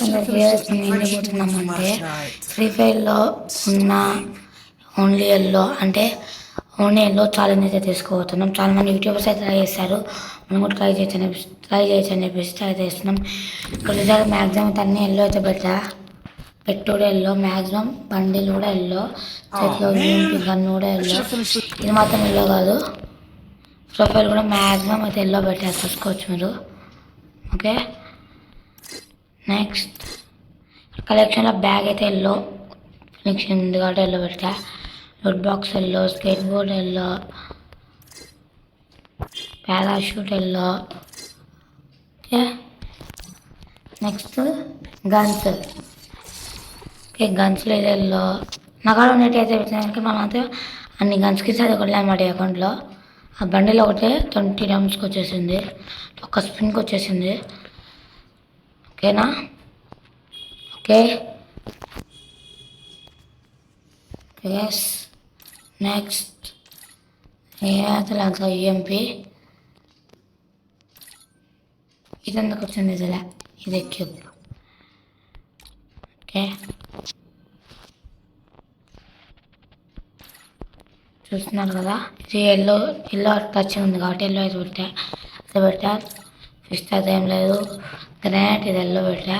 అందరికీ ఎందుకు పోతున్నామంటే ఫ్రీ ఫైర్లో ఉన్న ఓన్లీ ఎల్లో అంటే ఓన్లీ ఎల్లో ఛాలెంజ్ అయితే తీసుకోబోతున్నాం. చాలా మంది యూట్యూబర్స్ అయితే ట్రై చేస్తారు, మనం కూడా ట్రై చేయొచ్చు అని చెప్పేసి ట్రై చేస్తున్నాం. ఇక్కడ రిజల్ట్ మ్యాక్సిమం అయితే అన్ని ఎల్లో అయితే పెట్టుడు ఎల్లో, మ్యాక్సిమం బండిల్ కూడా ఎల్లో, చేతిలో గన్ను కూడా ఎల్లో. ఇది మాత్రం ఎల్లో కాదు, ప్రొఫైల్ కూడా మ్యాక్సిమం అయితే ఎల్లో పెట్టారు, చూసుకోవచ్చు మీరు. ఓకే, నెక్స్ట్ కలెక్షన్లో బ్యాగ్ అయితే ఎల్లో ఫినిక్షన్ ఉంది కాబట్టి ఎల్లో పెట్టా. Loot box yellow, skateboard yellow, parachute yellow. Okay, next guns. Okay, గన్స్లో ఇది ఎల్లో. నగాడు ఉన్నట్టయితే పెట్టినాక మనం అయితే అన్ని గన్స్కి అది ఒకటి అన్నమాట అకౌంట్లో. ఆ బండిలో ఒకటే 20 రౌండ్స్కి వచ్చేసింది, ఒక స్పిన్కి వచ్చేసింది. ఓకేనా? Okay, yes. నెక్స్ట్ ఏమైతే లాగా ఈఎంపీ ఇది ఎందుకు వచ్చింది, ఇదిలే, ఇది క్యూబ్. ఓకే, చూస్తున్నారు కదా, ఇది ఎల్లో టచ్ ఉంది కాబట్టి ఎల్లో అయితే పెట్టా. ఫిస్ట్ అయితే ఏం లేదు. గ్రానైట్ ఇది ఎల్లో పెట్టా.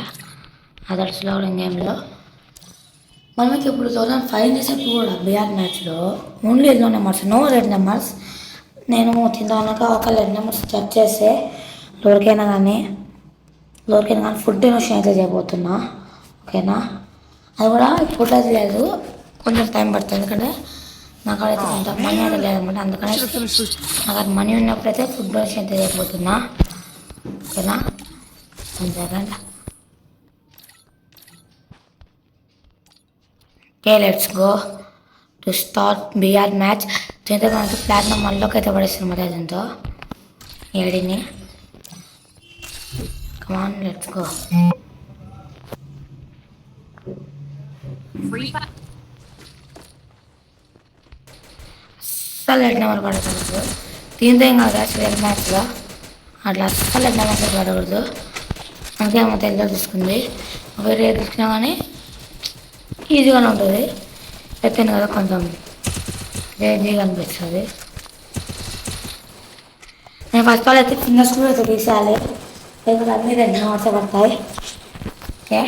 అదర్స్లో కూడా ఇంకేంలో మనకి ఇప్పుడు 2005 చేసేప్పుడు కూడా బిఆర్ మ్యాచ్లో only yellow numbers, no red numbers. నేను తిందాక ఒక రెడ్ నెంబర్స్ సెర్చ్ చేస్తే ఎవరికైనా కానీ ఫుడ్ డొనేషన్ అయితే చేయబోతున్నా. ఓకేనా? అది కూడా ఇప్పుడు అయితే లేదు, కొంచెం టైం పడుతుంది, ఎందుకంటే నాకు అయితే కొంత మనీ అయితే లేదనమాట. అందుకని నాకు అది మనీ ఉన్నప్పుడైతే ఫుడ్ డొనేషన్ అయితే చేయబోతున్నా. ఓకేనా? Second. Okay, let's go to start BR match. దీంతో మనకి ప్లాటినం 1లోకి అయితే పడేస్తుంది మరి దీంతో ఏడిని. Come on, let's go. అస్సలు రెడ్ నెంబర్ పడకూడదు దీంతో, ఏం కాదు రెడ్ మ్యాచ్లో అట్లా అస్సలు రెడ్ నెంబర్ పడకూడదు. అందుకే ఏమో ఎల్లో తీసుకుంది. వేరే తీసుకున్నా కానీ ఈజీగానే ఉంటుంది, ఎత్తాను కదా కొంచెం ఈజీగా అనిపిస్తుంది. నేను ఫస్ట్ ఆల్ అయితే ఫింగర్స్ కూడా అయితే తీసేయాలి, లేకపోతే అన్నీ 2 మార్క్స్ పడతాయి. ఓకే,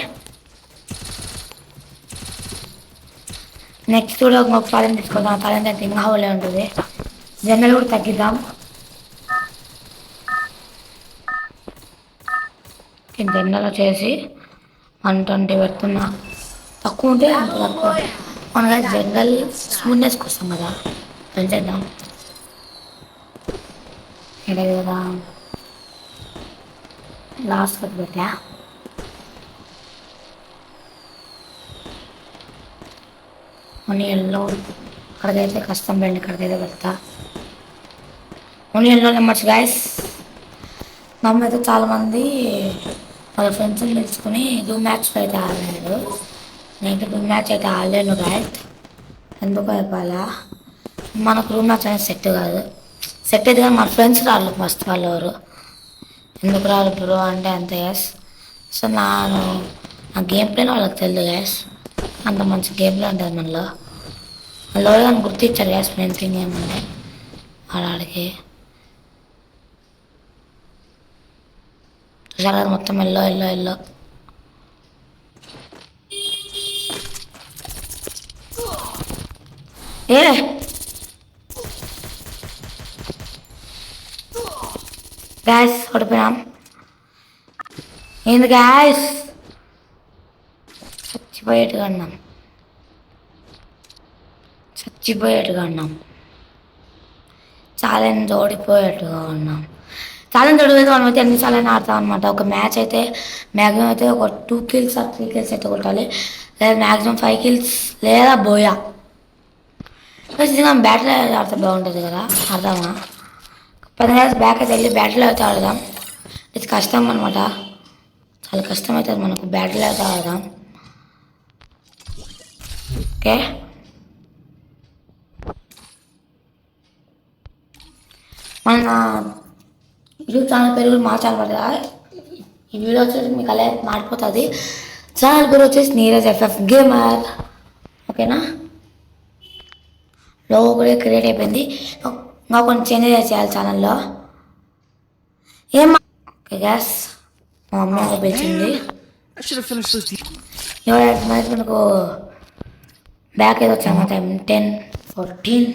నెక్స్ట్ కూడా ఒక టాలెంట్ తీసుకుందాం. టాలెంట్ అయితే ఇంకా హోలే ఉంటుంది. జనరల్ కూడా తగ్గిద్దాం. జనరల్ వచ్చేసి 120 పెడుతున్నా. తక్కువ ఉంటే అంత తక్కువ. మనగా జనరల్ స్మూత్నెస్ కోసం కదా, పెంచేద్దాం. ఇదే కదా లాస్ట్ వరకు పెట్టా. ఓన్లీ ఎల్లో అక్కడికైతే కష్టం రండి, ఇక్కడికైతే పెడతా. Only yellow numbers guys. నమ్మైతే చాలామంది వాళ్ళ ఫ్రెండ్స్ని తెలుసుకుని రూమ్ మ్యాచ్లో అయితే ఆడలేదు. నేను రూమ్ మ్యాచ్ అయితే ఆడలేను రైట్, ఎందుకో చెప్పాలా, మనకు రూమ్ మ్యాచ్ అనేది సెట్ కాదు. సెట్ అయితే కానీ మన ఫ్రెండ్స్ రాళ్ళు ఫస్ట్ వాళ్ళు ఎవరు ఎందుకు రాళ్ళు బ్రో అంటే అంతే గ్యాస్. సో నా గేమ్ ప్లేలో వాళ్ళకి తెలియదు గ్యాస్, అంత మంచి గేమ్ ప్లే ఉంటుంది మనలో. వాళ్ళు ఎవరైనా గుర్తించారు గ్యాస్. మెయిన్ థింగ్ ఏమంటే ఆడికి చూసారు మొత్తం ఎల్లో ఎల్లో ఎల్లో. ఏ గ్యాస్ ఓడిపోయాం. ఏంది గ్యాస్, చచ్చిపోయేట్టుగా ఉన్నాం. ఛాలెంజ్ ఓడిపోయేట్టుగా ఉన్నాం. ఛాలెంజ్ ఓడిపోతే మనం అయితే ఎన్ని ఛాలెంజ్ ఆడతాం అనమాట. ఒక మ్యాచ్ అయితే మ్యాక్సిమం అయితే ఒక 2 kills or 3 kills అయితే కొట్టాలి, లేదా మ్యాక్సిమం 5 kills లేదా బోయా. ఖచ్చితంగా బ్యాటిల్ ఆడితే బాగుంటుంది కదా, అర్థమా? 10 years బ్యాక్ అయితే వెళ్ళి బ్యాటిల్ అయితే ఆడదాం. ఇది కష్టం అనమాట, చాలా కష్టం అవుతుంది మనకు బ్యాటిల్ అయితే ఆడదాం. ఓకే, మన యూట్యూబ్ ఛానల్ పేరు కూడా మార్చాలన్నమాట. ఈ వీడియో వచ్చేసి మీకు అలా మారిపోతుంది. ఛానల్ పేరు వచ్చేసి నీరజ్ ఎఫ్ఎఫ్ గేమర్. ఓకేనా, లోగో కూడా క్రియేట్ అయిపోయింది. ఇంకా కొన్ని చేంజెస్ చేయాలి ఛానల్లో. ఓకే గ్యాస్, మా అమ్మ పిలిచింది. ఎవరైతే మనకు బ్యాక్ ఏదో వచ్చాము టైం 10-14.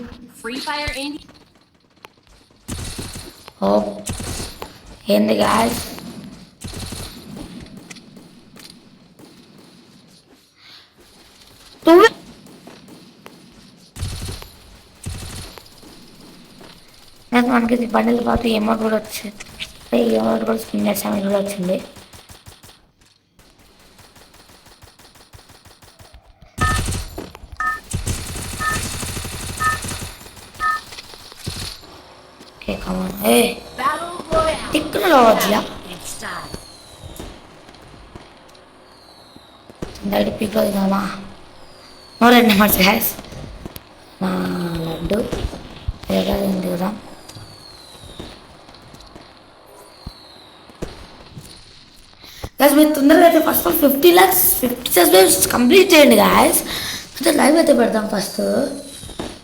ఓ ఏంది గ్యాస్, మనకి బండిల పాటు అమౌంట్ కూడా వచ్చింది. అమౌంట్ కూడా స్పిన్ చేసాము, కూడా వచ్చింది. ఓకే కమాన్, టెక్నాలజీయా డైరెక్ట్ పిక్లో దిగామా. No red numbers guys. నా లడ్డు దిగుదాం. గ్యాస్ మీరు తొందరగా అయితే ఫస్ట్ 50 lakhs 50 సబ్స్క్రైబర్స్ కంప్లీట్ చేయండి గ్యాస్. అయితే లైవ్ అయితే పెడదాం. ఫస్ట్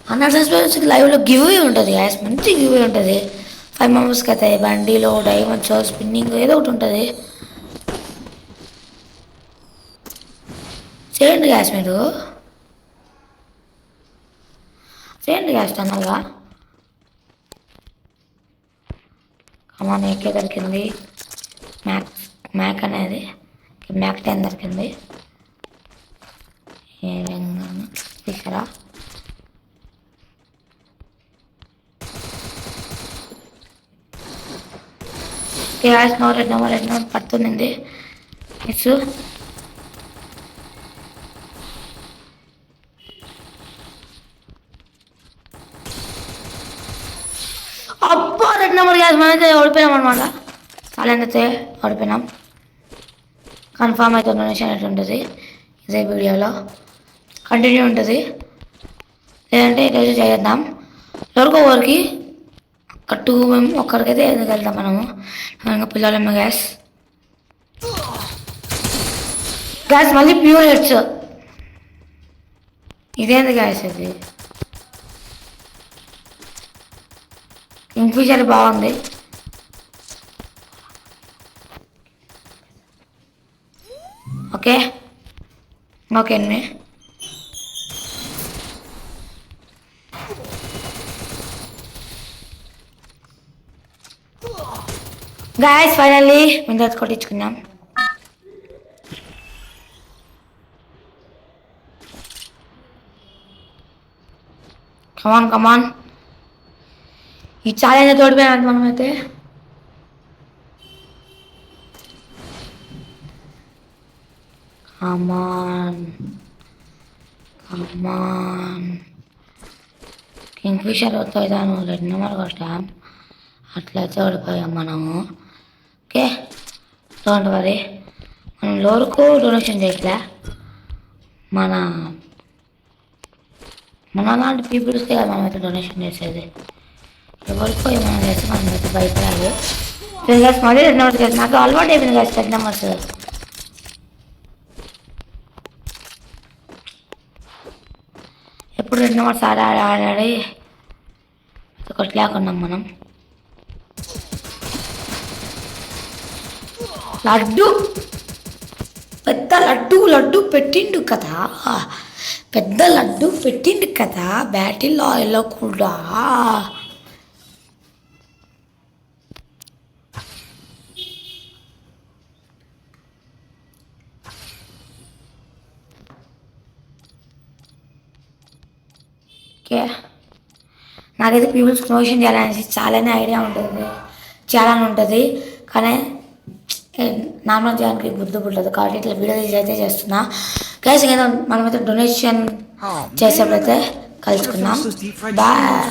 100 సబ్స్క్రైబర్స్కి లైవ్లో గివ్ అవే ఉంటుంది గ్యాస్, మంచి గివ్ అవే ఉంటుంది. 5 మెంబర్స్కి అయితే బండిలో డైమండ్స్ స్పిన్నింగ్ ఏదో ఒకటి ఉంటుంది. చేయండి గ్యాస్, మీరు చేయండి గ్యాస్ తొందరగా. కమాన్, ఏకే దొరికింది. మ్యాక్ అనేది మ్యాక్ 10 దొరికింది. ఏ విధంగా తీసారా? గ్యాస్ నో రెడ్ నెంబర్ పడుతుంది. ఎస్ అబ్బా, రెడ్ నెంబర్ గ్యాస్ మనైతే ఓడిపోయినాం అనమాట. చాలా అయితే ఓడిపోయినాం. కన్ఫామ్ అయితే డొనేషన్ అయితే ఉంటుంది. ఇదే వీడియోలో కంటిన్యూ ఉంటుంది, లేదంటే ఈరోజు చేద్దాం. ఎవరికో ఒకరికి ఒక్కరికైతే ఎందుకు వెళ్తాం మనము, ఇంకా పిల్లలమ్మ. గ్యాస్ మళ్ళీ ప్యూర్ హెడ్స్. ఇదేంది గ్యాస్, ఇది కింగ్ఫిషర్ బాగుంది. ఓకే ఓకే అండి, గాయస్ ఫైనల్లీ విండోస్ కొట్టించుకున్నాం. కమాన్ ఈ ఛాలెంజ్ తోడిపోయినట్టు మనమైతే. కమాన్ కింగ్ఫిషర్ అవుతాను, రెడ్ నెంబర్ కొట్టాం, అట్లయితే ఓడిపోయాం మనము. Okay, don't worry. మనం లోరుకు డొనేషన్ చేయట్లే, మన లాంటి పీపుల్స్కే కదా మనమైతే డొనేషన్ చేసేది. ఎవరికో ఏమైనా చేస్తే మనం అయితే భయపడాలి. మళ్ళీ రెడ్ నెంబర్స్ చేసి నాకు అలవాటు అయిపోయింది కదా రెడ్ నెంబర్స్. ఎప్పుడు 2 నెంబర్స్ ఆడాడి కొట్టలేకున్నాం మనం. లడ్డు పెద్ద లడ్డు పెట్టిండు కదా, పెద్ద లడ్డు పెట్టిండు కదా బ్యాటిల్ ఆయిల్లో కూడా. ఓకే, నాకైతే పీపుల్స్ ప్రమోషన్ చేయాలనేసి చాలానే ఐడియా ఉంటుంది, చేయాలని ఉంటుంది. కానీ నార్మల్ చేయడానికి బుద్ధి పుట్టదు కాబట్టి ఇట్లా వీడియో తీసి అయితే చేస్తున్నా. గైస్ ఏదో మనమైతే డొనేషన్ చేసేప్పుడైతే కలుసుకున్నాం. బాయ్,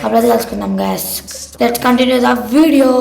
అప్పుడైతే కలుసుకున్నాం guys. Let's continue the video.